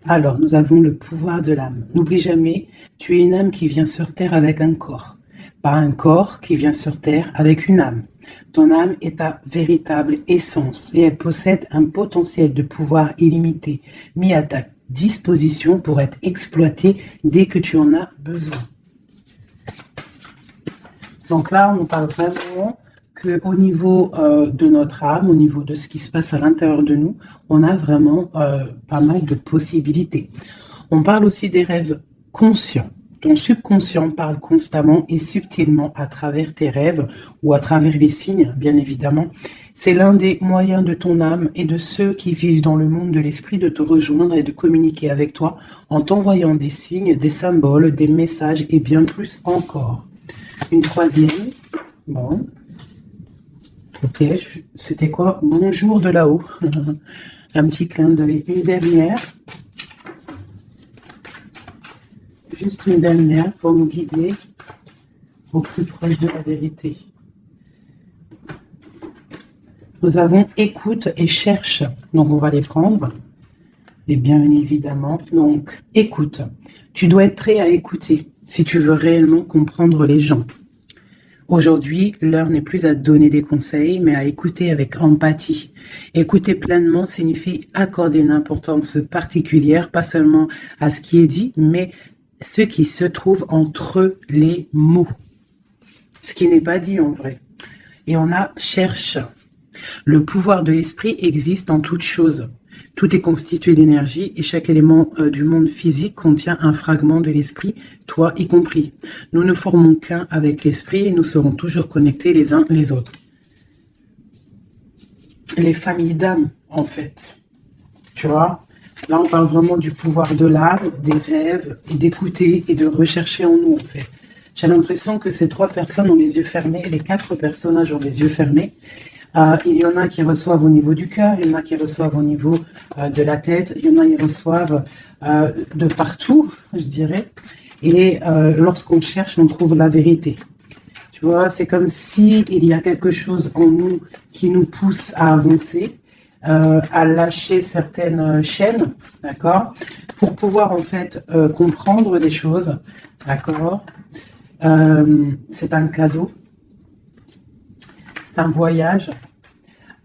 Alors, nous avons le pouvoir de l'âme. N'oublie jamais, tu es une âme qui vient sur Terre avec un corps. Pas un corps qui vient sur Terre avec une âme. Ton âme est ta véritable essence et elle possède un potentiel de pouvoir illimité, mis à ta disposition pour être exploité dès que tu en as besoin. Donc là, on parle vraiment qu'au niveau de notre âme, au niveau de ce qui se passe à l'intérieur de nous, on a vraiment pas mal de possibilités. On parle aussi des rêves conscients. Ton subconscient parle constamment et subtilement à travers tes rêves ou à travers les signes, bien évidemment. C'est l'un des moyens de ton âme et de ceux qui vivent dans le monde de l'esprit de te rejoindre et de communiquer avec toi en t'envoyant des signes, des symboles, des messages et bien plus encore. Une troisième. Bon. Ok, c'était quoi? Bonjour de là-haut. Un petit clin d'œil. Une dernière. Juste une dernière pour nous guider au plus proche de la vérité. Nous avons écoute et cherche. Donc, on va les prendre. Et bien évidemment, donc, écoute. Tu dois être prêt à écouter si tu veux réellement comprendre les gens. Aujourd'hui, l'heure n'est plus à donner des conseils, mais à écouter avec empathie. Écouter pleinement signifie accorder une importance particulière, pas seulement à ce qui est dit, mais ce qui se trouve entre les mots. Ce qui n'est pas dit en vrai. Et on a cherche. Le pouvoir de l'esprit existe en toute chose. Tout est constitué d'énergie et chaque élément du monde physique contient un fragment de l'esprit, toi y compris. Nous ne formons qu'un avec l'esprit et nous serons toujours connectés les uns les autres. Les familles d'âmes, en fait. Tu vois, là on parle vraiment du pouvoir de l'âme, des rêves, et d'écouter et de rechercher en nous, en fait. J'ai l'impression que ces trois personnes ont les yeux fermés, les quatre personnages ont les yeux fermés. Il y en a qui reçoivent au niveau du cœur, il y en a qui reçoivent au niveau de la tête, il y en a qui reçoivent de partout, je dirais. Et lorsqu'on cherche, on trouve la vérité. Tu vois, c'est comme si il y a quelque chose en nous qui nous pousse à avancer, à lâcher certaines chaînes, d'accord, pour pouvoir en fait comprendre des choses, d'accord. C'est un cadeau. C'est un voyage.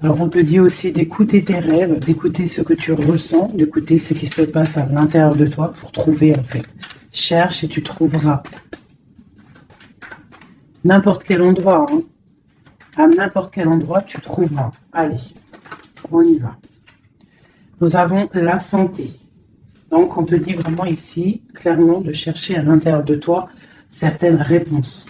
Alors, on te dit aussi d'écouter tes rêves, d'écouter ce que tu ressens, d'écouter ce qui se passe à l'intérieur de toi pour trouver, en fait. Cherche et tu trouveras. N'importe quel endroit, hein. À n'importe quel endroit, tu trouveras. Allez, on y va. Nous avons la santé. Donc, on te dit vraiment ici, clairement, de chercher à l'intérieur de toi certaines réponses.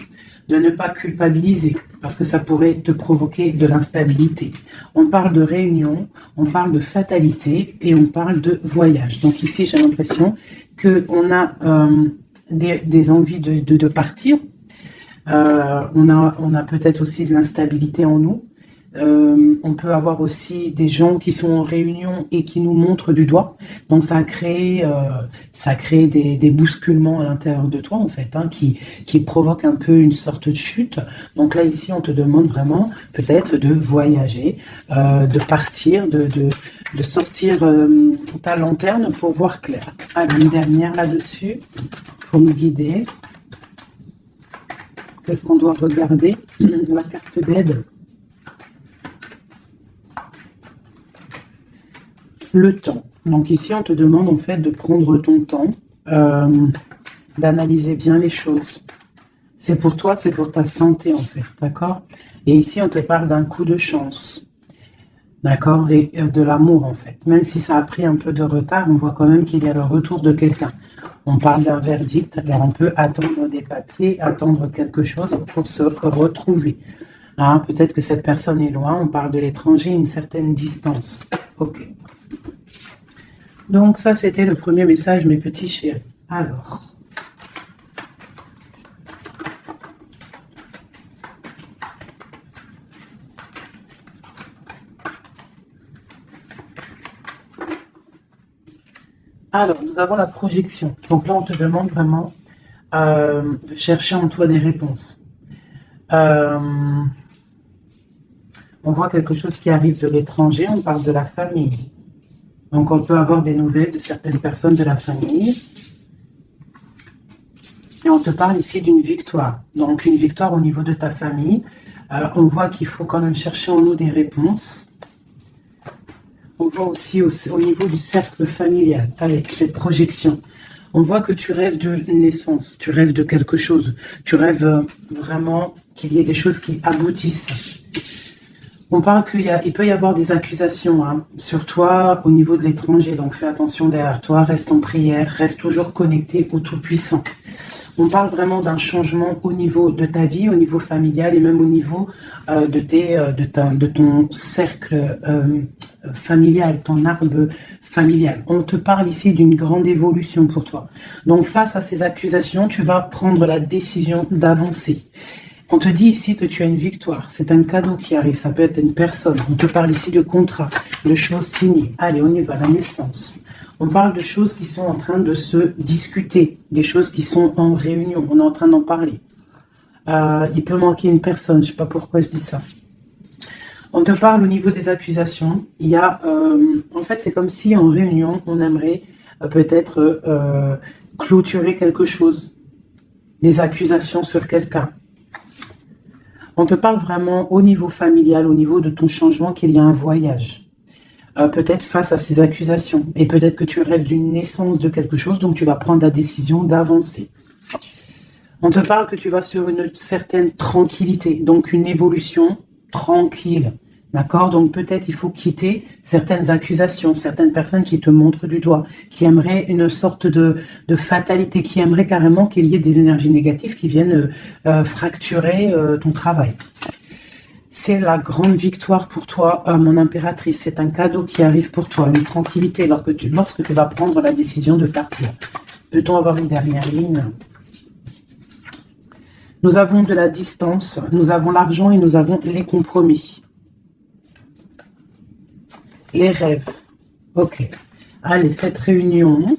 De ne pas culpabiliser, parce que ça pourrait te provoquer de l'instabilité. On parle de réunion, on parle de fatalité et on parle de voyage. Donc ici, j'ai l'impression qu'on a des envies de partir. On a peut-être aussi de l'instabilité en nous. On peut avoir aussi des gens qui sont en réunion et qui nous montrent du doigt. Donc ça crée des bousculements à l'intérieur de toi en fait, hein, qui provoquent un peu une sorte de chute. Donc là ici on te demande vraiment peut-être de voyager, de partir, de sortir ta lanterne pour voir clair. Allez, une dernière là-dessus pour nous guider. Qu'est-ce qu'on doit regarder? La carte d'aide. Le temps. Donc ici, on te demande en fait de prendre ton temps, d'analyser bien les choses. C'est pour toi, c'est pour ta santé en fait, d'accord? Et ici, on te parle d'un coup de chance, d'accord? Et de l'amour en fait. Même si ça a pris un peu de retard, on voit quand même qu'il y a le retour de quelqu'un. On parle d'un verdict, alors on peut attendre des papiers, attendre quelque chose pour se retrouver. Hein, peut-être que cette personne est loin, on parle de l'étranger, une certaine distance. Ok. Donc ça, c'était le premier message, mes petits chéris. Alors, nous avons la projection. Donc là, on te demande vraiment de chercher en toi des réponses. On voit quelque chose qui arrive de l'étranger, on parle de la famille. Donc, on peut avoir des nouvelles de certaines personnes de la famille. Et on te parle ici d'une victoire. Donc, une victoire au niveau de ta famille. On voit qu'il faut quand même chercher en nous des réponses. On voit aussi au niveau du cercle familial, avec cette projection. On voit que tu rêves de naissance, tu rêves de quelque chose. Tu rêves vraiment qu'il y ait des choses qui aboutissent. On parle qu'il peut y avoir des accusations sur toi au niveau de l'étranger. Donc, fais attention derrière toi, reste en prière, reste toujours connecté au Tout-Puissant. On parle vraiment d'un changement au niveau de ta vie, au niveau familial et même au niveau de ton cercle familial, ton arbre familial. On te parle ici d'une grande évolution pour toi. Donc, face à ces accusations, tu vas prendre la décision d'avancer. On te dit ici que tu as une victoire. C'est un cadeau qui arrive. Ça peut être une personne. On te parle ici de contrat, de choses signées. Allez, on y va, la naissance. On parle de choses qui sont en train de se discuter, des choses qui sont en réunion. On est en train d'en parler. Il peut manquer une personne. Je ne sais pas pourquoi je dis ça. On te parle au niveau des accusations. Il y a, en fait, c'est comme si en réunion, on aimerait peut-être clôturer quelque chose, des accusations sur quelqu'un. On te parle vraiment au niveau familial, au niveau de ton changement, qu'il y a un voyage. Peut-être face à ces accusations. Et peut-être que tu rêves d'une naissance de quelque chose, donc tu vas prendre la décision d'avancer. On te parle que tu vas sur une certaine tranquillité, donc une évolution tranquille. D'accord? Donc peut-être il faut quitter certaines accusations, certaines personnes qui te montrent du doigt, qui aimeraient une sorte de fatalité, qui aimeraient carrément qu'il y ait des énergies négatives qui viennent fracturer ton travail. C'est la grande victoire pour toi, mon impératrice. C'est un cadeau qui arrive pour toi, une tranquillité lorsque tu vas prendre la décision de partir. Peut-on avoir une dernière ligne? Nous avons de la distance, nous avons l'argent et nous avons les compromis. Les rêves. Ok. Allez, cette réunion,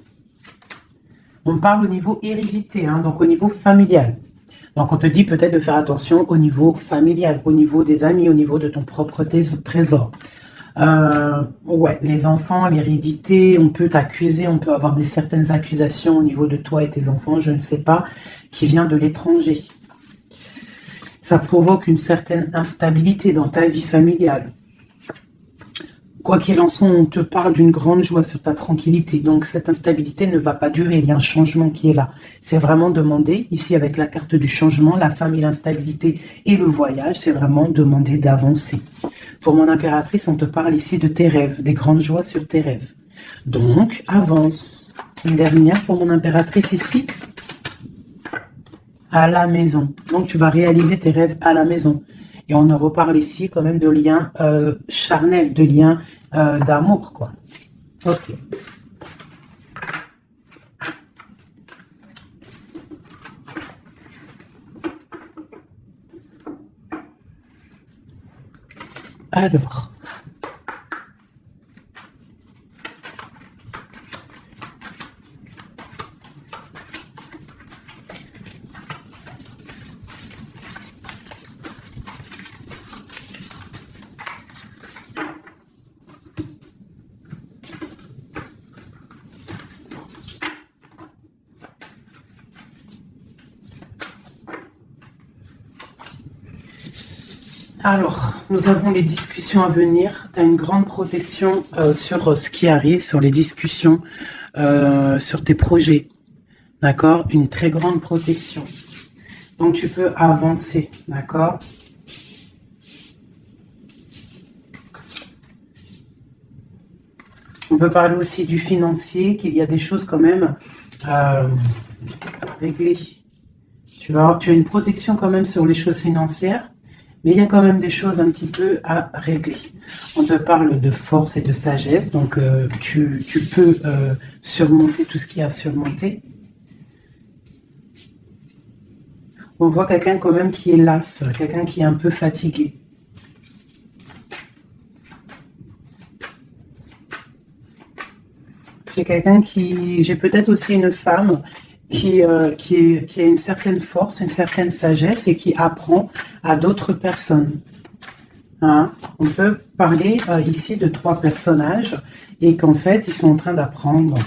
on parle au niveau hérédité, donc au niveau familial. Donc, on te dit peut-être de faire attention au niveau familial, au niveau des amis, au niveau de ton propre trésor. Ouais, les enfants, l'hérédité, on peut t'accuser, on peut avoir certaines accusations au niveau de toi et tes enfants, je ne sais pas, qui vient de l'étranger. Ça provoque une certaine instabilité dans ta vie familiale. Quoi qu'il en soit, on te parle d'une grande joie sur ta tranquillité. Donc, cette instabilité ne va pas durer. Il y a un changement qui est là. C'est vraiment demander, ici avec la carte du changement, la famille, l'instabilité et le voyage, c'est vraiment demander d'avancer. Pour mon impératrice, on te parle ici de tes rêves, des grandes joies sur tes rêves. Donc, avance. Une dernière pour mon impératrice ici. À la maison. Donc, tu vas réaliser tes rêves à la maison. Et on en reparle ici quand même de liens charnels, de liens d'amour, quoi. Ok. Alors. Alors, nous avons les discussions à venir. Tu as une grande protection sur ce qui arrive, sur les discussions, sur tes projets. D'accord? Une très grande protection. Donc, tu peux avancer. D'accord? On peut parler aussi du financier, qu'il y a des choses quand même réglées. Tu as une protection quand même sur les choses financières. Mais il y a quand même des choses un petit peu à régler. On te parle de force et de sagesse, donc tu peux surmonter tout ce qu'il y a à surmonter. On voit quelqu'un quand même qui est las, quelqu'un qui est un peu fatigué. J'ai peut-être aussi une femme qui a une certaine force, une certaine sagesse et qui apprend à d'autres personnes. Hein. On peut parler ici de 3 personnages et qu'en fait, ils sont en train d'apprendre.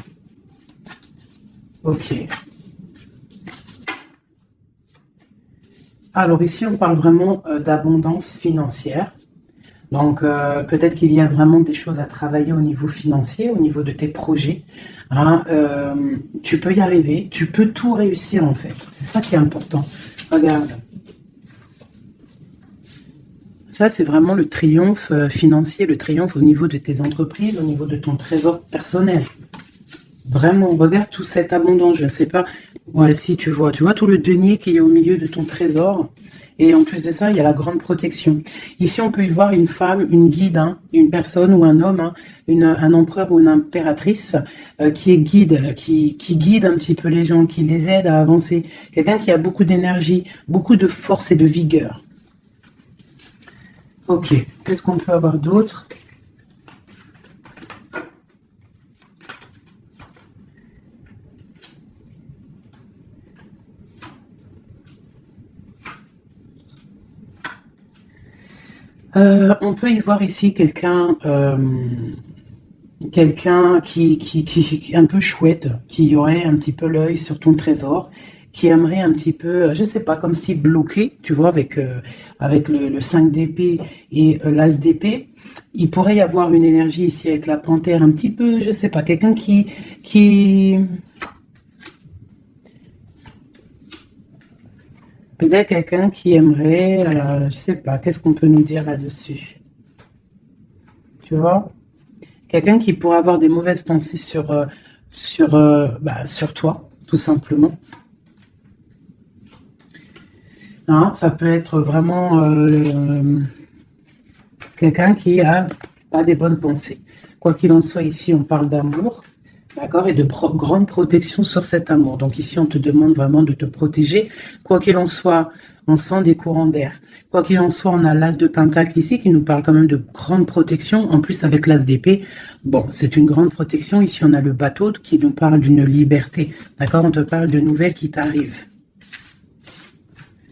Ok. Alors ici, on parle vraiment d'abondance financière. Donc, peut-être qu'il y a vraiment des choses à travailler au niveau financier, au niveau de tes projets. Hein. Tu peux y arriver, tu peux tout réussir en fait. C'est ça qui est important. Regarde. Ça, c'est vraiment le triomphe financier, le triomphe au niveau de tes entreprises, au niveau de ton trésor personnel. Vraiment, regarde toute cette abondance. Je ne sais pas ouais, si tu vois tout le denier qui est au milieu de ton trésor. Et en plus de ça, il y a la grande protection. Ici, on peut y voir une femme, une guide, hein, une personne ou un homme, hein, un empereur ou une impératrice qui est guide, qui guide un petit peu les gens, qui les aide à avancer. Quelqu'un qui a beaucoup d'énergie, beaucoup de force et de vigueur. Ok, qu'est-ce qu'on peut avoir d'autre? On peut y voir ici quelqu'un qui est un peu chouette, qui aurait un petit peu l'œil sur ton trésor, qui aimerait un petit peu, je sais pas, comme si bloqué, tu vois, avec le 5 d'épée et l'as d'épée. Il pourrait y avoir une énergie ici avec la panthère, un petit peu, je sais pas, quelqu'un qui peut-être quelqu'un qui aimerait, je sais pas, qu'est-ce qu'on peut nous dire là-dessus? Tu vois? Quelqu'un qui pourrait avoir des mauvaises pensées sur toi, tout simplement. Hein, ça peut être vraiment quelqu'un qui a pas des bonnes pensées. Quoi qu'il en soit, ici, on parle d'amour, d'accord, et de grande protection sur cet amour. Donc ici, on te demande vraiment de te protéger. Quoi qu'il en soit, on sent des courants d'air. Quoi qu'il en soit, on a l'as de pentacle ici qui nous parle quand même de grande protection. En plus, avec l'as d'épée, bon, c'est une grande protection. Ici, on a le bateau qui nous parle d'une liberté. D'accord, on te parle de nouvelles qui t'arrivent.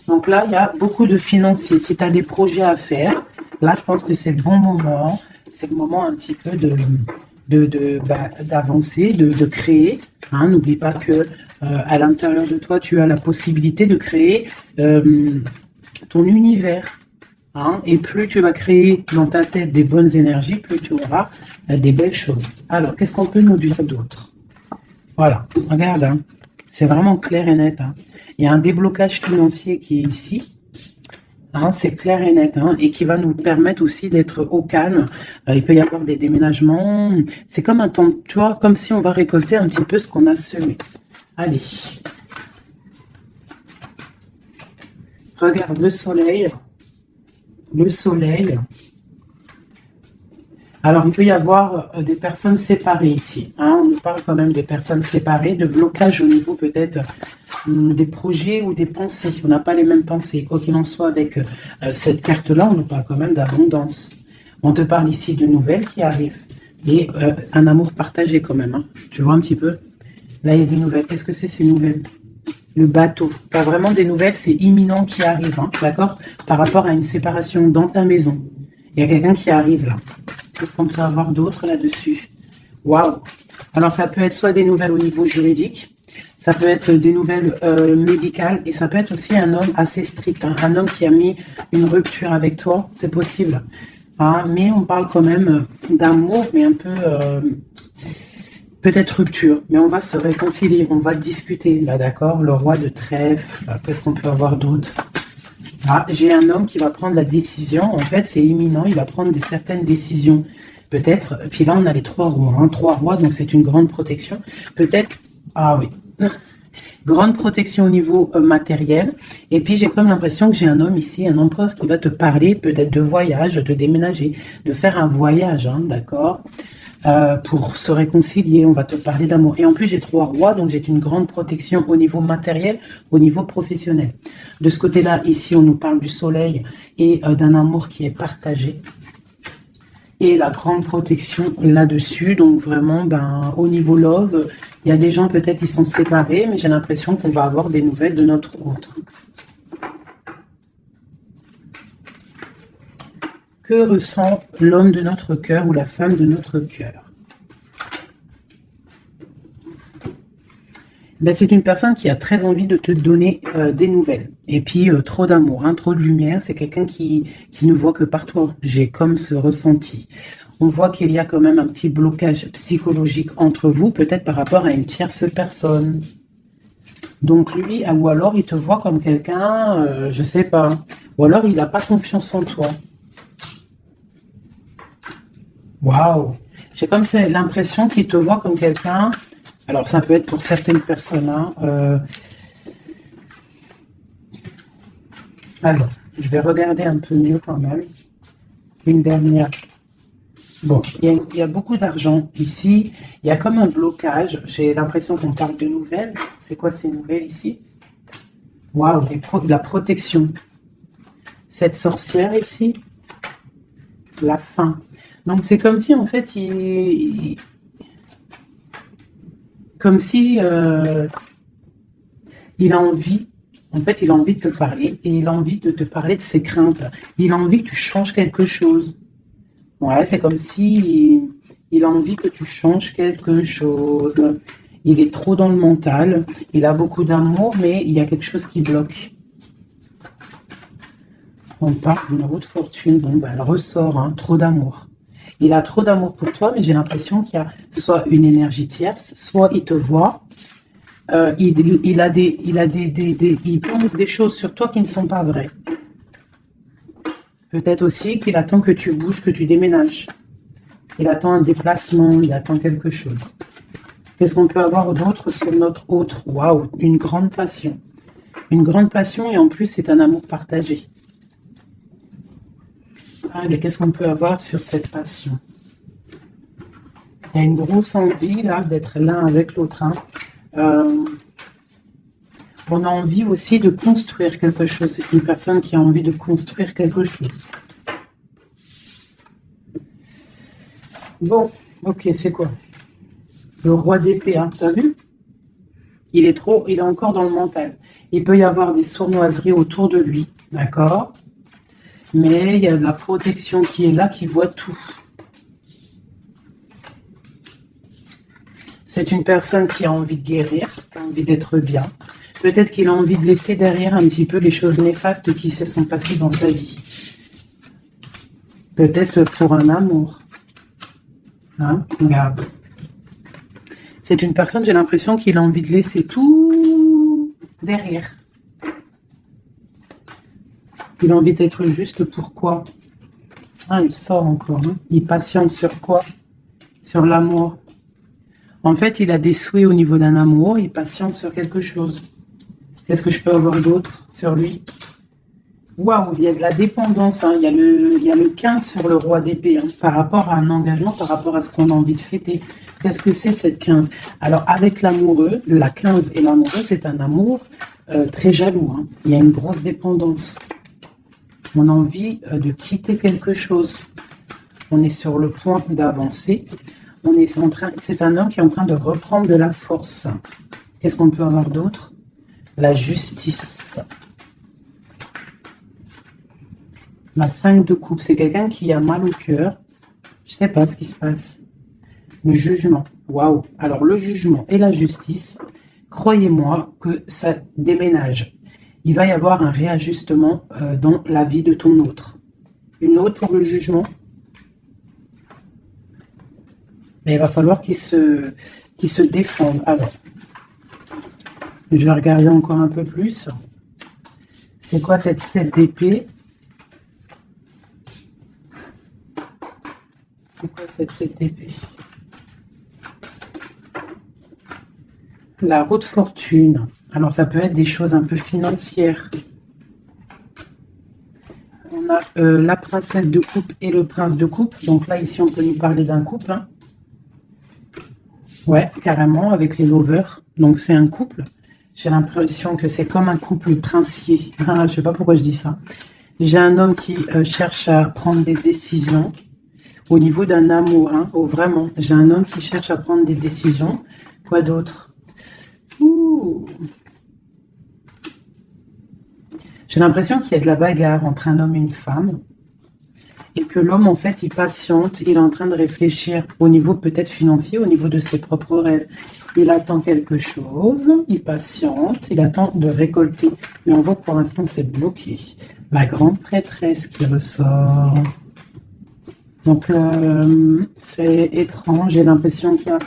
Donc là, il y a beaucoup de financiers. Si tu as des projets à faire, là, je pense que c'est le bon moment. C'est le moment un petit peu d'avancer, de créer. Hein, n'oublie pas que à l'intérieur de toi, tu as la possibilité de créer ton univers. Hein, et plus tu vas créer dans ta tête des bonnes énergies, plus tu auras des belles choses. Alors, qu'est-ce qu'on peut nous dire d'autre? Voilà, regarde, hein, c'est vraiment clair et net. Hein. Il y a un déblocage financier qui est ici. Hein, c'est clair et net, hein, et qui va nous permettre aussi d'être au calme. Il peut y avoir des déménagements. C'est comme un temps, tu vois, comme si on va récolter un petit peu ce qu'on a semé. Allez. Regarde le soleil. Le soleil. Alors, il peut y avoir des personnes séparées ici. Hein, on nous parle quand même des personnes séparées, de blocage au niveau peut-être des projets ou des pensées. On n'a pas les mêmes pensées. Quoi qu'il en soit, avec cette carte-là, on nous parle quand même d'abondance. On te parle ici de nouvelles qui arrivent. Et un amour partagé quand même. Hein. Tu vois un petit peu? Là, il y a des nouvelles. Qu'est-ce que c'est ces nouvelles? Le bateau. Pas vraiment des nouvelles, c'est imminent qui arrive. Hein, d'accord? Par rapport à une séparation dans ta maison. Il y a quelqu'un qui arrive là. Qu'est-ce qu'on peut avoir d'autre là-dessus? Waouh! Alors, ça peut être soit des nouvelles au niveau juridique, ça peut être des nouvelles médicales, et ça peut être aussi un homme assez strict, hein, un homme qui a mis une rupture avec toi, c'est possible. Hein, mais on parle quand même d'amour, mais un peu... peut-être rupture, mais on va se réconcilier, on va discuter, là, d'accord? Le roi de trèfle, qu'est-ce qu'on peut avoir d'autre? Ah, j'ai un homme qui va prendre la décision. En fait, c'est imminent. Il va prendre certaines décisions. Peut-être. Puis là, on a les 3 rois. Hein, 3 rois, donc c'est une grande protection. Peut-être. Ah oui. Grande protection au niveau matériel. Et puis, j'ai comme l'impression que j'ai un homme ici, un empereur qui va te parler peut-être de voyage, de déménager, de faire un voyage. Hein, d'accord? Pour se réconcilier, on va te parler d'amour. Et en plus, j'ai 3 rois, donc j'ai une grande protection au niveau matériel, au niveau professionnel. De ce côté-là, ici, on nous parle du soleil et d'un amour qui est partagé. Et la grande protection là-dessus, donc vraiment, au niveau love, il y a des gens, peut-être, ils sont séparés, mais j'ai l'impression qu'on va avoir des nouvelles de notre autre. Que ressent l'homme de notre cœur ou la femme de notre cœur? Ben, c'est une personne qui a très envie de te donner des nouvelles. Et puis, trop d'amour, hein, trop de lumière. C'est quelqu'un qui ne voit que par toi. J'ai comme ce ressenti. On voit qu'il y a quand même un petit blocage psychologique entre vous, peut-être par rapport à une tierce personne. Donc lui, ou alors il te voit comme quelqu'un, je sais pas. Ou alors il n'a pas confiance en toi. Waouh! J'ai comme l'impression qu'il te voit comme quelqu'un. Alors ça peut être pour certaines personnes. Hein, alors, je vais regarder un peu mieux quand même. Une dernière. Bon, il y a beaucoup d'argent ici. Il y a comme un blocage. J'ai l'impression qu'on parle de nouvelles. C'est quoi ces nouvelles ici? Waouh, la protection. Cette sorcière ici. La fin. Donc c'est comme si en fait comme si il a envie, en fait il a envie de te parler et il a envie de te parler de ses craintes. Il a envie que tu changes quelque chose. Ouais, c'est comme si il a envie que tu changes quelque chose. Il est trop dans le mental. Il a beaucoup d'amour, mais il y a quelque chose qui bloque. On parle d'une roue de fortune. Bon, ben, elle ressort, hein, trop d'amour. Il a trop d'amour pour toi, mais j'ai l'impression qu'il y a soit une énergie tierce, soit il te voit. Il pense des choses sur toi qui ne sont pas vraies. Peut-être aussi qu'il attend que tu bouges, que tu déménages. Il attend un déplacement, il attend quelque chose. Qu'est-ce qu'on peut avoir d'autre sur notre autre? Waouh, une grande passion. Une grande passion et en plus c'est un amour partagé. Ah, mais qu'est-ce qu'on peut avoir sur cette passion? Il y a une grosse envie là d'être l'un avec l'autre. Hein. On a envie aussi de construire quelque chose. C'est une personne qui a envie de construire quelque chose. Bon, ok, c'est quoi? Le roi d'épée, hein, t'as vu? Il est encore dans le mental. Il peut y avoir des sournoiseries autour de lui, d'accord? Mais il y a de la protection qui est là, qui voit tout. C'est une personne qui a envie de guérir, qui a envie d'être bien. Peut-être qu'il a envie de laisser derrière un petit peu les choses néfastes qui se sont passées dans sa vie. Peut-être pour un amour. Hein? Regarde. C'est une personne, j'ai l'impression qu'il a envie de laisser tout derrière. Il a envie d'être juste pourquoi? Ah, il sort encore. Hein? Il patiente sur quoi? Sur l'amour. En fait, il a des souhaits au niveau d'un amour. Il patiente sur quelque chose. Qu'est-ce que je peux avoir d'autre sur lui? Waouh, il y a de la dépendance. Hein. Il y a le 15 sur le roi d'épée. Hein, par rapport à un engagement, par rapport à ce qu'on a envie de fêter. Qu'est-ce que c'est cette 15? Alors, avec l'amoureux, la 15 et l'amoureux, c'est un amour très jaloux. Hein. Il y a une grosse dépendance. On a envie de quitter quelque chose. On est sur le point d'avancer. C'est un homme qui est en train de reprendre de la force. Qu'est-ce qu'on peut avoir d'autre? La justice. La 5 de coupe, c'est quelqu'un qui a mal au cœur. Je ne sais pas ce qui se passe. Le jugement. Waouh. Alors, le jugement et la justice, croyez-moi que ça déménage. Il va y avoir un réajustement dans la vie de ton autre. Une autre pour le jugement. Mais il va falloir qu'il se défende. Alors, je vais regarder encore un peu plus. C'est quoi cette 7 d'épée? C'est quoi cette 7 d'épée? La roue de fortune. Alors, ça peut être des choses un peu financières. On a la princesse de coupe et le prince de coupe. Donc là, ici, on peut nous parler d'un couple. Hein. Ouais, carrément, avec les lovers. Donc, c'est un couple. J'ai l'impression que c'est comme un couple princier. Je ne sais pas pourquoi je dis ça. J'ai un homme qui cherche à prendre des décisions au niveau d'un amour. Hein. Oh, vraiment, j'ai un homme qui cherche à prendre des décisions. Quoi d'autre? J'ai l'impression qu'il y a de la bagarre entre un homme et une femme. et que l'homme, en fait, il patiente, il est en train de réfléchir au niveau peut-être financier, au niveau de ses propres rêves. Il attend quelque chose, il patiente, il attend de récolter. Mais on voit que pour l'instant, c'est bloqué. La grande prêtresse qui ressort. Donc, c'est étrange. J'ai l'impression qu'il y a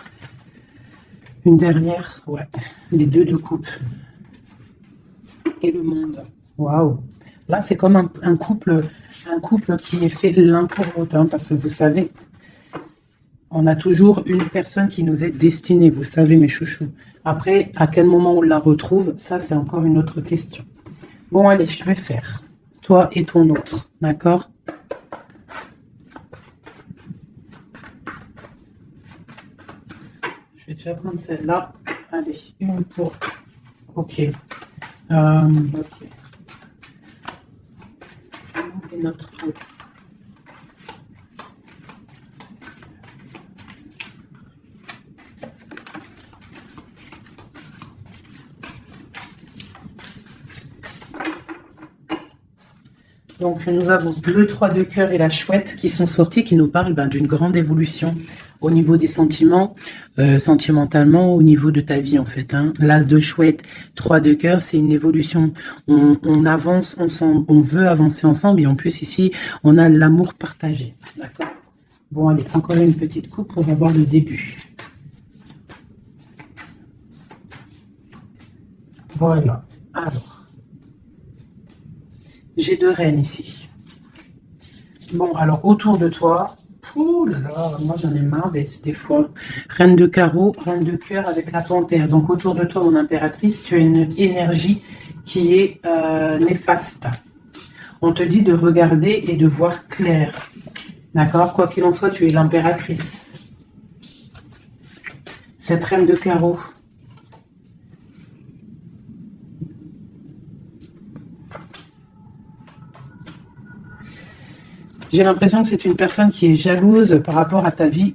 une dernière. Ouais, les deux de coupe. Et le monde. Waouh. Là, c'est comme un couple qui est fait l'un pour l'autre. Hein, parce que vous savez, on a toujours une personne qui nous est destinée. Vous savez, mes chouchous. Après, à quel moment on la retrouve, ça, c'est encore une autre question. Bon, allez, je vais faire. Toi et ton autre. D'accord? Je vais déjà prendre celle-là. Allez, une pour... Ok. Ok. Et notre autre. Donc, nous avons le 3 de cœur et la chouette qui sont sortis, qui nous parlent d'une grande évolution au niveau des sentiments, sentimentalement, au niveau de ta vie, en fait. Hein. L'as de chouette, 3 de cœur, c'est une évolution. On avance ensemble, on veut avancer ensemble. Et en plus, ici, on a l'amour partagé. D'accord? Bon, allez, encore une petite coupe pour avoir le début. Voilà. Alors. J'ai deux reines ici. Bon, alors autour de toi, ouh là là, moi j'en ai marre des fois. Reine de carreau, reine de cœur avec la panthère. Donc autour de toi, mon impératrice, tu as une énergie qui est néfaste. On te dit de regarder et de voir clair. D'accord? Quoi qu'il en soit, tu es l'impératrice. Cette reine de carreau. J'ai l'impression que c'est une personne qui est jalouse par rapport à ta vie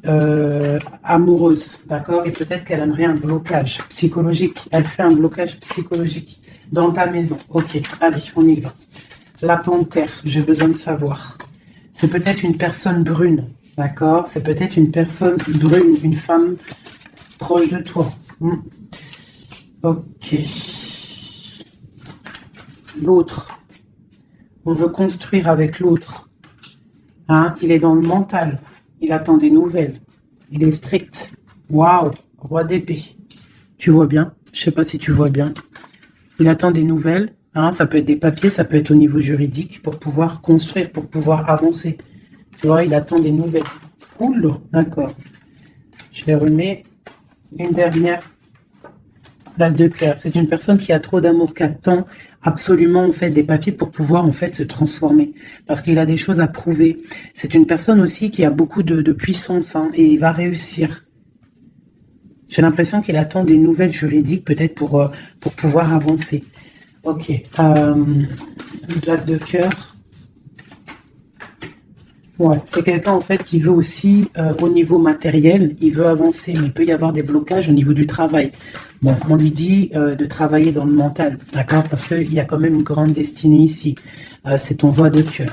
amoureuse, d'accord? Et peut-être qu'elle aimerait un blocage psychologique. Elle fait un blocage psychologique dans ta maison. Ok, allez, on y va. La panthère, j'ai besoin de savoir. C'est peut-être une personne brune, d'accord? C'est peut-être une personne brune, une femme proche de toi. Ok. L'autre. On veut construire avec l'autre. Hein, il est dans le mental. Il attend des nouvelles. Il est strict. Waouh, roi d'épée. Tu vois bien? Je sais pas si tu vois bien. Il attend des nouvelles. Hein, ça peut être des papiers, ça peut être au niveau juridique pour pouvoir construire, pour pouvoir avancer. Tu vois, il attend des nouvelles. Oula, d'accord. Je les remets. Une dernière place de cœur. C'est une personne qui a trop d'amour, qui attend absolument en fait des papiers pour pouvoir en fait se transformer, parce qu'il a des choses à prouver. C'est une personne aussi qui a beaucoup de puissance, hein, et il va réussir. J'ai l'impression qu'il attend des nouvelles juridiques peut-être pour pouvoir avancer. Ok, une place de cœur. Ouais, c'est quelqu'un en fait qui veut aussi, au niveau matériel, il veut avancer, mais il peut y avoir des blocages au niveau du travail. Bon, on lui dit de travailler dans le mental, d'accord? Parce qu'il y a quand même une grande destinée ici. C'est ton roi de cœur.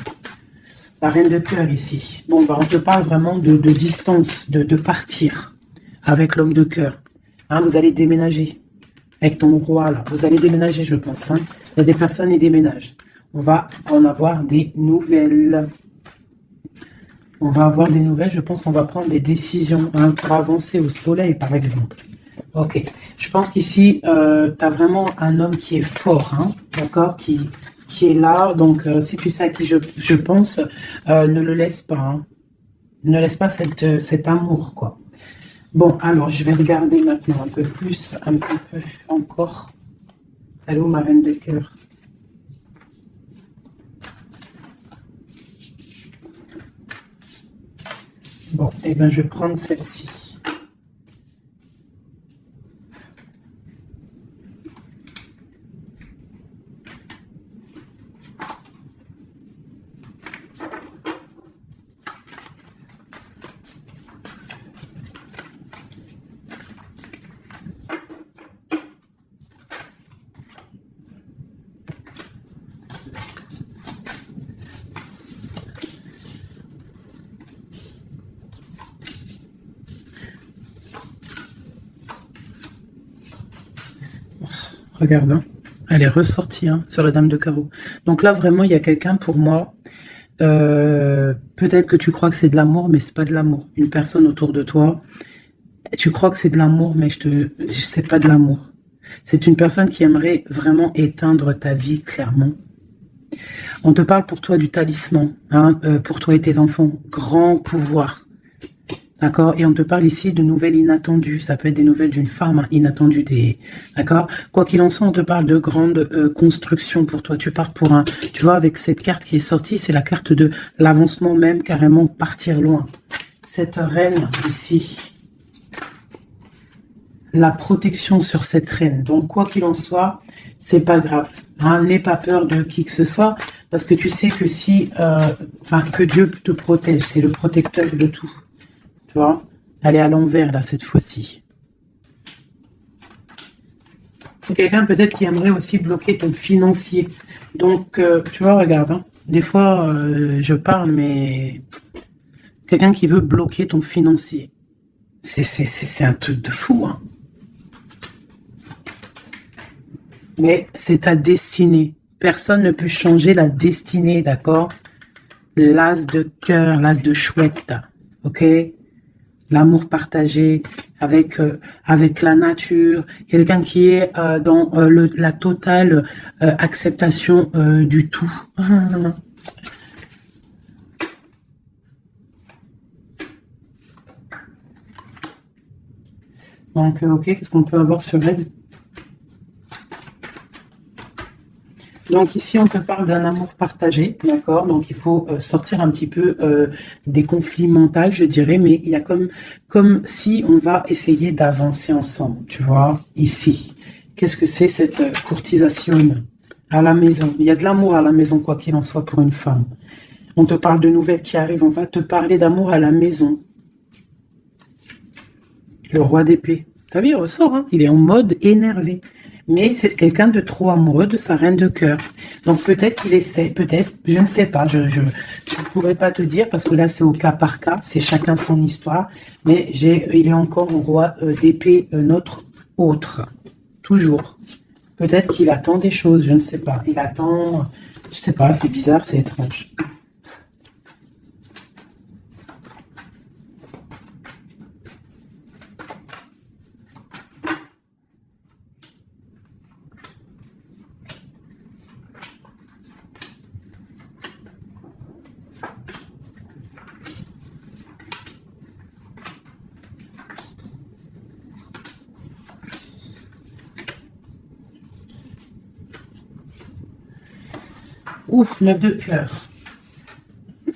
La reine de cœur ici. Bon, on te parle vraiment de distance, de partir avec l'homme de cœur. Hein, vous allez déménager avec ton roi là. Vous allez déménager, je pense. Hein. Il y a des personnes qui déménagent. On va en avoir des nouvelles. On va avoir des nouvelles, je pense qu'on va prendre des décisions, hein, pour avancer au soleil, par exemple. Ok, je pense qu'ici, tu as vraiment un homme qui est fort, hein, d'accord, qui est là. Donc, si tu sais à qui je pense, ne le laisse pas. Hein. Ne laisse pas cet amour, quoi. Bon, alors, je vais regarder maintenant un peu plus, un petit peu encore. Allô, ma reine de cœur. Bon, et bien, je vais prendre celle-ci. Regarde, hein. Elle est ressortie hein, sur la dame de carreau. Donc là, vraiment, il y a quelqu'un pour moi. Peut-être que tu crois que c'est de l'amour, mais c'est pas de l'amour. Une personne autour de toi, tu crois que c'est de l'amour, mais c'est pas de l'amour. C'est une personne qui aimerait vraiment éteindre ta vie, clairement. On te parle pour toi du talisman, hein, pour toi et tes enfants. Grand pouvoir. D'accord? Et on te parle ici de nouvelles inattendues. Ça peut être des nouvelles d'une femme inattendue. D'accord? Quoi qu'il en soit, on te parle de grandes constructions pour toi. Tu pars pour un... Tu vois, avec cette carte qui est sortie, c'est la carte de l'avancement même, carrément partir loin. Cette reine ici, la protection sur cette reine. Donc, quoi qu'il en soit, c'est pas grave. Hein, n'aie pas peur de qui que ce soit, parce que tu sais que si... que Dieu te protège, c'est le protecteur de tout. Tu vois, elle est à l'envers, là, cette fois-ci. C'est quelqu'un, peut-être, qui aimerait aussi bloquer ton financier. Donc, tu vois, regarde, hein, des fois, je parle, mais... Quelqu'un qui veut bloquer ton financier. C'est un truc de fou, hein. Mais c'est ta destinée. Personne ne peut changer la destinée, d'accord? L'as de cœur, l'as de chouette, ok? L'amour partagé avec la nature, quelqu'un qui est dans la totale acceptation du tout. Donc, ok, qu'est-ce qu'on peut avoir sur elle? Donc ici, on te parle d'un amour partagé, d'accord? Donc il faut sortir un petit peu des conflits mentaux, je dirais, mais il y a comme si on va essayer d'avancer ensemble, tu vois, ici. Qu'est-ce que c'est cette courtisation à la maison? Il y a de l'amour à la maison, quoi qu'il en soit, pour une femme. On te parle de nouvelles qui arrivent, on va te parler d'amour à la maison. Le roi d'épée. T'as vu, il ressort, hein? Il est en mode énervé. Mais c'est quelqu'un de trop amoureux de sa reine de cœur. Donc peut-être qu'il essaie, peut-être, je ne sais pas, je ne pourrais pas te dire parce que là c'est au cas par cas, c'est chacun son histoire. Mais il est encore au roi d'épée, notre autre, toujours. Peut-être qu'il attend des choses, je ne sais pas. Il attend, je sais pas, c'est bizarre, c'est étrange. Ouf, 9 de cœur.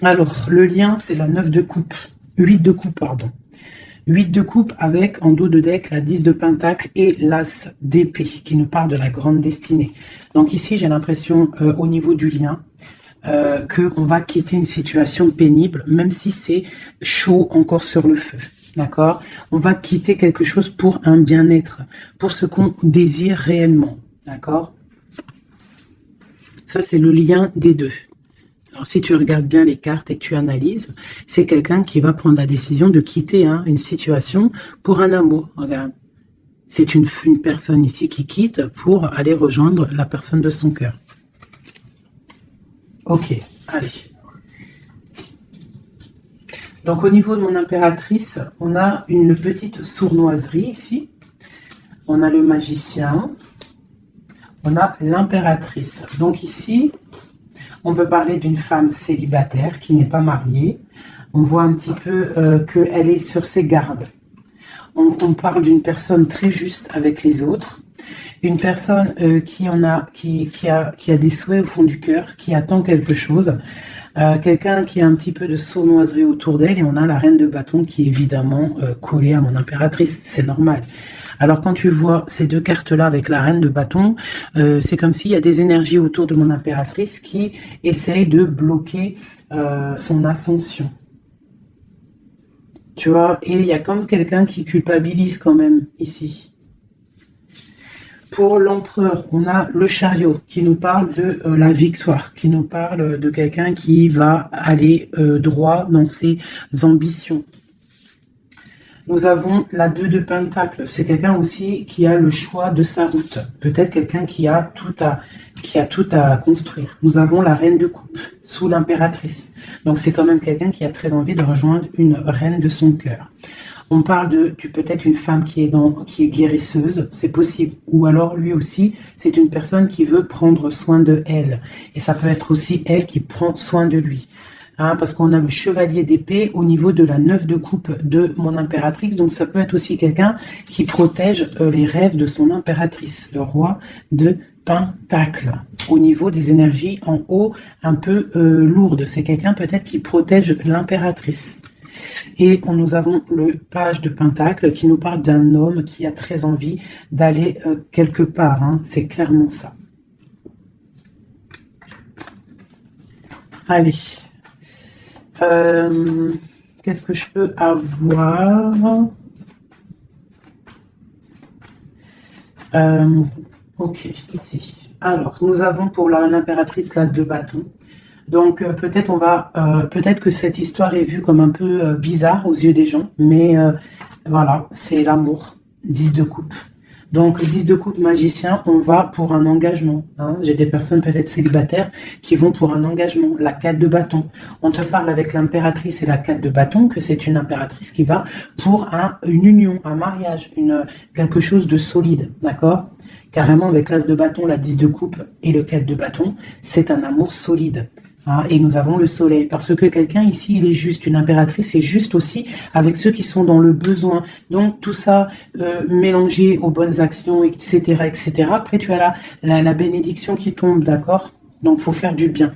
Alors, le lien, c'est la 9 de coupe. 8 de coupe, pardon. 8 de coupe avec, en dos de deck, la 10 de pentacle et l'as d'épée, qui nous parle de la grande destinée. Donc ici, j'ai l'impression, au niveau du lien, qu'on va quitter une situation pénible, même si c'est chaud encore sur le feu. D'accord? On va quitter quelque chose pour un bien-être, pour ce qu'on désire réellement. D'accord? Ça, c'est le lien des deux. Alors, si tu regardes bien les cartes et que tu analyses, c'est quelqu'un qui va prendre la décision de quitter une situation pour un amour. Regarde. C'est une personne ici qui quitte pour aller rejoindre la personne de son cœur. Ok, allez. Donc, au niveau de mon impératrice, on a une petite sournoiserie ici. On a le magicien. On a l'impératrice. Donc ici, on peut parler d'une femme célibataire qui n'est pas mariée. On voit un petit peu qu'elle est sur ses gardes. On parle d'une personne très juste avec les autres. Une personne qui a des souhaits au fond du cœur, qui attend quelque chose. Quelqu'un qui a un petit peu de sournoiserie autour d'elle. Et on a la reine de bâton qui est évidemment collée à mon impératrice. C'est normal. Alors, quand tu vois ces deux cartes-là avec la reine de bâton, c'est comme s'il y a des énergies autour de mon impératrice qui essayent de bloquer son ascension. Tu vois, et il y a comme quelqu'un qui culpabilise quand même ici. Pour l'empereur, on a le chariot qui nous parle de la victoire, qui nous parle de quelqu'un qui va aller droit dans ses ambitions. Nous avons la 2 de Pentacle. C'est quelqu'un aussi qui a le choix de sa route. Peut-être quelqu'un qui a tout à construire. Nous avons la Reine de Coupe sous l'impératrice. Donc c'est quand même quelqu'un qui a très envie de rejoindre une reine de son cœur. On parle de peut-être une femme qui est guérisseuse, c'est possible. Ou alors lui aussi, c'est une personne qui veut prendre soin de elle. Et ça peut être aussi elle qui prend soin de lui. Hein, parce qu'on a le chevalier d'épée au niveau de la 9 de coupe de mon impératrice. Donc ça peut être aussi quelqu'un qui protège les rêves de son impératrice, le roi de Pentacle. Au niveau des énergies en haut, un peu lourdes. C'est quelqu'un peut-être qui protège l'impératrice. Et nous avons le page de Pentacle qui nous parle d'un homme qui a très envie d'aller quelque part. Hein. C'est clairement ça. Allez. Qu'est-ce que je peux avoir? Ok, ici. Alors, nous avons pour l'impératrice l'as de bâton. Donc peut-être que cette histoire est vue comme un peu bizarre aux yeux des gens, mais voilà, c'est l'amour. 10 de coupe. Donc 10 de coupe magicien, on va pour un engagement. Hein. J'ai des personnes peut-être célibataires qui vont pour un engagement. La 4 de bâton. On te parle avec l'impératrice et la 4 de bâton que c'est une impératrice qui va pour une union, un mariage, quelque chose de solide, d'accord? Carrément avec l'as de bâton, la 10 de coupe et le 4 de bâton, c'est un amour solide. Hein, et nous avons le soleil, parce que quelqu'un ici, il est juste, une impératrice est juste aussi avec ceux qui sont dans le besoin. Donc tout ça mélangé aux bonnes actions, etc., etc. Après, tu as la bénédiction qui tombe, d'accord? Donc faut faire du bien.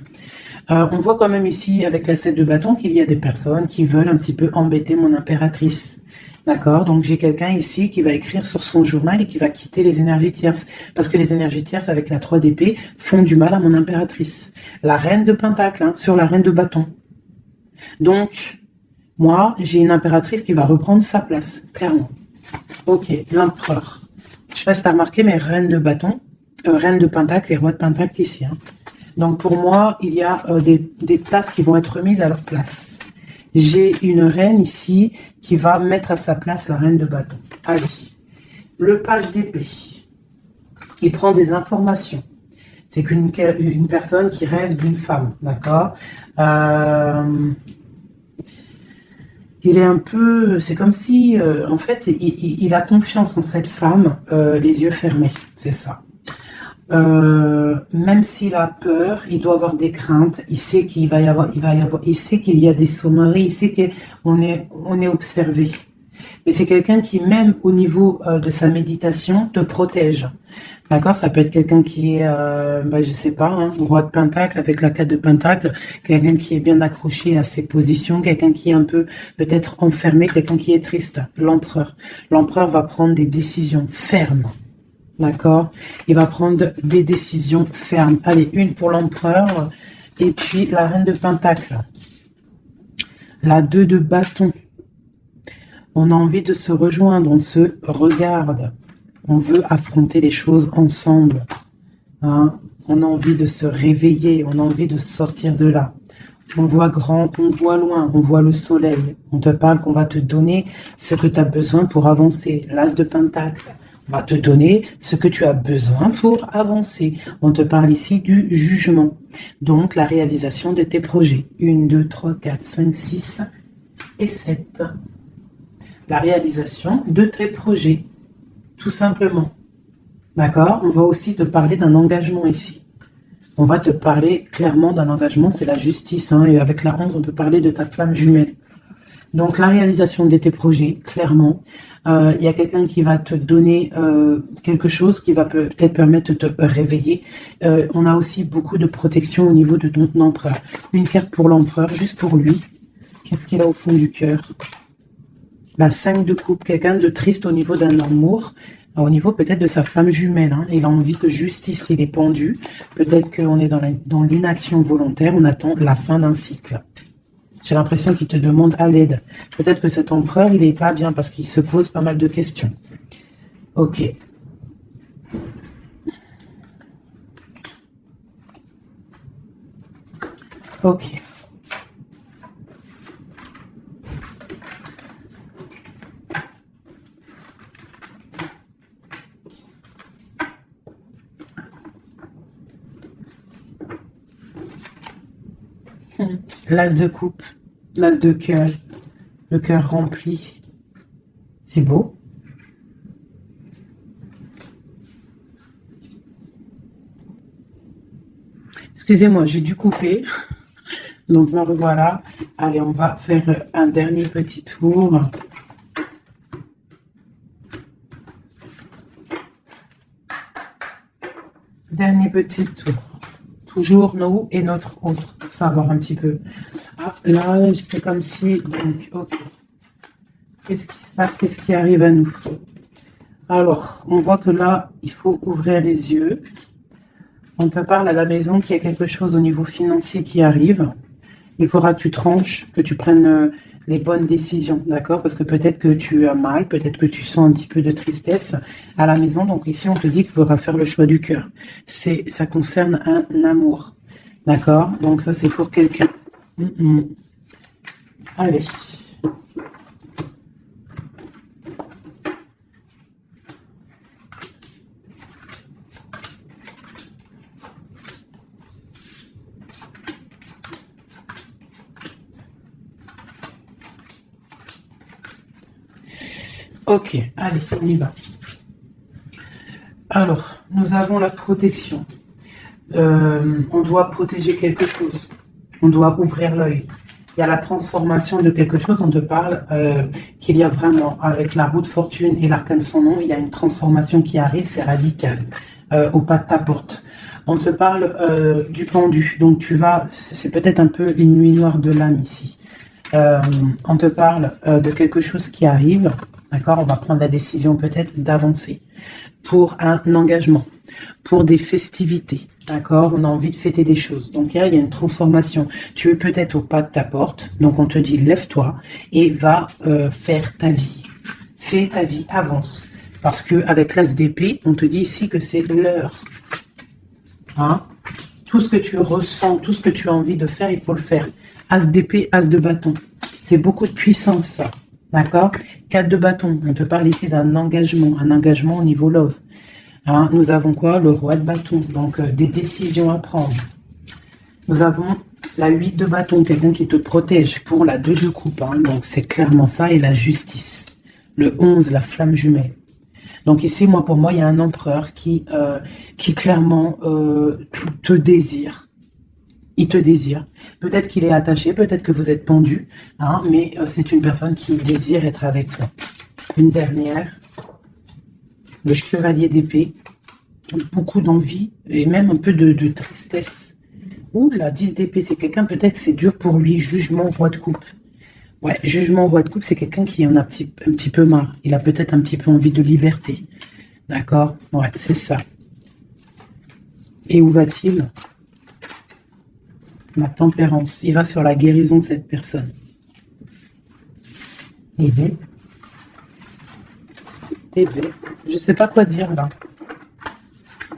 On voit quand même ici, avec la 7 de bâton, qu'il y a des personnes qui veulent un petit peu embêter mon impératrice. D'accord? Donc, j'ai quelqu'un ici qui va écrire sur son journal et qui va quitter les énergies tierces. Parce que les énergies tierces, avec la 3 d'épée, font du mal à mon impératrice. La reine de pentacle, hein, sur la reine de bâton. Donc, moi, j'ai une impératrice qui va reprendre sa place, clairement. Ok, l'empereur. Je sais pas si tu as remarqué, mais reine de bâton, reine de pentacle et roi de pentacle ici. Hein. Donc, pour moi, il y a des places qui vont être remises à leur place. J'ai une reine ici qui va mettre à sa place la reine de bâton. Allez, le page d'épée. Il prend des informations. C'est une personne qui rêve d'une femme, d'accord? Il est un peu... C'est comme si, en fait, il a confiance en cette femme, les yeux fermés, c'est ça. Même s'il a peur, il doit avoir des craintes. Il sait il sait qu'il y a des sommeries. Il sait qu'on est observé. Mais c'est quelqu'un qui, même au niveau de sa méditation, te protège. D'accord? Ça peut être quelqu'un qui est, je sais pas, hein, roi de pentacle avec la 4 de pentacle, quelqu'un qui est bien accroché à ses positions, quelqu'un qui est un peu peut-être enfermé, quelqu'un qui est triste. L'empereur. L'empereur va prendre des décisions fermes. D'accord? Il va prendre des décisions fermes. Allez, une pour l'empereur. Et puis la reine de pentacle. La 2 de bâton. On a envie de se rejoindre. On se regarde. On veut affronter les choses ensemble. Hein? On a envie de se réveiller. On a envie de sortir de là. On voit grand, on voit loin, on voit le soleil. On te parle qu'on va te donner ce que tu as besoin pour avancer. L'as de pentacle. On va te donner ce que tu as besoin pour avancer. On te parle ici du jugement. Donc, la réalisation de tes projets. 1, 2, 3, 4, 5, 6 et 7. La réalisation de tes projets. Tout simplement. D'accord? On va aussi te parler d'un engagement ici. On va te parler clairement d'un engagement, c'est la justice. Hein, et avec la 11, on peut parler de ta flamme jumelle. Donc, la réalisation de tes projets, clairement. Il y a quelqu'un qui va te donner quelque chose qui va peut-être permettre de te réveiller. On a aussi beaucoup de protection au niveau de ton empereur. Une carte pour l'empereur, juste pour lui. Qu'est-ce qu'il a au fond du cœur? La 5 de coupe, quelqu'un de triste au niveau d'un amour, au niveau peut-être de sa flamme jumelle. Hein. Il a envie de justice, il est pendu. Peut-être qu'on est dans l'inaction volontaire, on attend la fin d'un cycle. J'ai l'impression qu'il te demande à l'aide. Peut-être que cet empereur, il n'est pas bien parce qu'il se pose pas mal de questions. Ok. Ok. L'as de coupe, l'as de cœur, le cœur rempli. C'est beau. Excusez-moi, j'ai dû couper. Donc me revoilà. Allez, on va faire un dernier petit tour. Dernier petit tour. Toujours nous et notre autre, pour savoir un petit peu. Ah, là, c'est comme si... Donc, ok. Qu'est-ce qui se passe? Qu'est-ce qui arrive à nous? Alors, on voit que là, il faut ouvrir les yeux. On te parle à la maison qu'il y a quelque chose au niveau financier qui arrive. Il faudra que tu tranches, que tu prennes les bonnes décisions, d'accord? Parce que peut-être que tu as mal, peut-être que tu sens un petit peu de tristesse à la maison. Donc ici, on te dit qu'il faudra faire le choix du cœur. Ça concerne un amour, d'accord? Donc ça, c'est pour quelqu'un. Allez. Ok, allez, on y va. Alors, nous avons la protection. On doit protéger quelque chose. On doit ouvrir l'œil. Il y a la transformation de quelque chose. On te parle qu'il y a vraiment, avec la roue de fortune et l'arcane sans nom, il y a une transformation qui arrive, c'est radical, au pas de ta porte. On te parle du pendu. Donc, c'est peut-être un peu une nuit noire de l'âme ici. On te parle de quelque chose qui arrive, d'accord? On va prendre la décision peut-être d'avancer pour un engagement, pour des festivités, d'accord? On a envie de fêter des choses. Donc là, il y a une transformation. Tu es peut-être au pas de ta porte, donc on te dit lève-toi et va faire ta vie. Fais ta vie, avance. Parce que avec l'as d'épée, on te dit ici que c'est l'heure. Hein? Tout ce que tu ressens, tout ce que tu as envie de faire, il faut le faire. As d'épée, as de bâton. C'est beaucoup de puissance, ça. D'accord? 4 de bâton. On te parle ici d'un engagement. Un engagement au niveau love. Hein? Nous avons quoi? Le roi de bâton. Donc, des décisions à prendre. Nous avons la 8 de bâton. Quelqu'un qui te protège pour la 2 de coupe. Hein? Donc, c'est clairement ça. Et la justice. Le 11, la flamme jumelle. Donc ici, pour moi, il y a un empereur qui clairement te désire. Il te désire. Peut-être qu'il est attaché, peut-être que vous êtes pendu, hein, mais c'est une personne qui désire être avec toi. Une dernière, le chevalier d'épée, beaucoup d'envie et même un peu de tristesse. Ouh, la 10 d'épée, c'est quelqu'un, peut-être c'est dur pour lui, jugement, roi de coupe. Ouais, jugement, roi de coupe, c'est quelqu'un qui en a un petit peu marre. Il a peut-être un petit peu envie de liberté. D'accord? Ouais, c'est ça. Et où va-t-il? La tempérance. Il va sur la guérison de cette personne. Aider. Aider. Je ne sais pas quoi dire là. De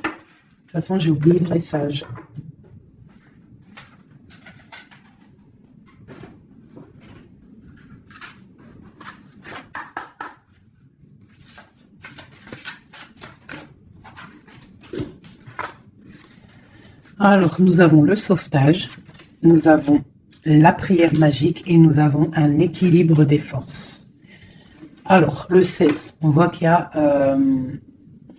toute façon, j'ai oublié le message. Alors, nous avons le sauvetage, nous avons la prière magique et nous avons un équilibre des forces. Alors, le 16, on voit qu'il y a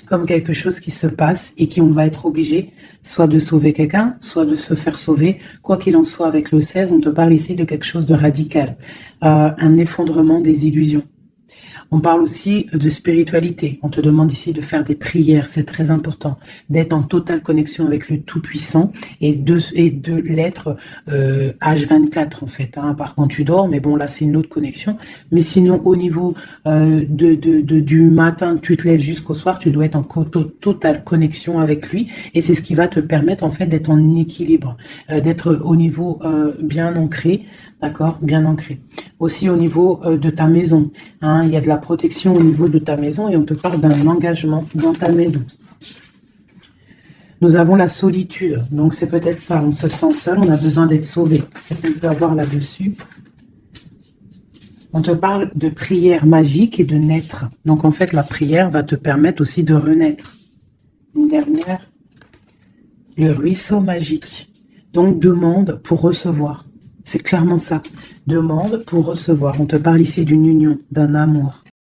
comme quelque chose qui se passe et qu'on va être obligé soit de sauver quelqu'un, soit de se faire sauver. Quoi qu'il en soit, avec le 16, on te parle ici de quelque chose de radical, un effondrement des illusions. On parle aussi de spiritualité. On te demande ici de faire des prières, c'est très important, d'être en totale connexion avec le Tout-Puissant et de l'être H24 en fait. Hein, par contre, tu dors, mais bon là c'est une autre connexion. Mais sinon au niveau du matin, tu te lèves jusqu'au soir, tu dois être en totale connexion avec lui et c'est ce qui va te permettre en fait d'être en équilibre, d'être au niveau bien ancré. D'accord, bien ancré. Aussi au niveau de ta maison, hein, il y a de la protection au niveau de ta maison et on te parle d'un engagement dans ta maison. Nous avons la solitude, donc c'est peut-être ça, on se sent seul, on a besoin d'être sauvé. Qu'est-ce qu'on peut avoir là-dessus? On te parle de prière magique et de naître. Donc en fait, la prière va te permettre aussi de renaître. Une dernière, le ruisseau magique. Donc demande pour recevoir. C'est clairement ça. Demande pour recevoir. On te parle ici d'une union, d'un amour.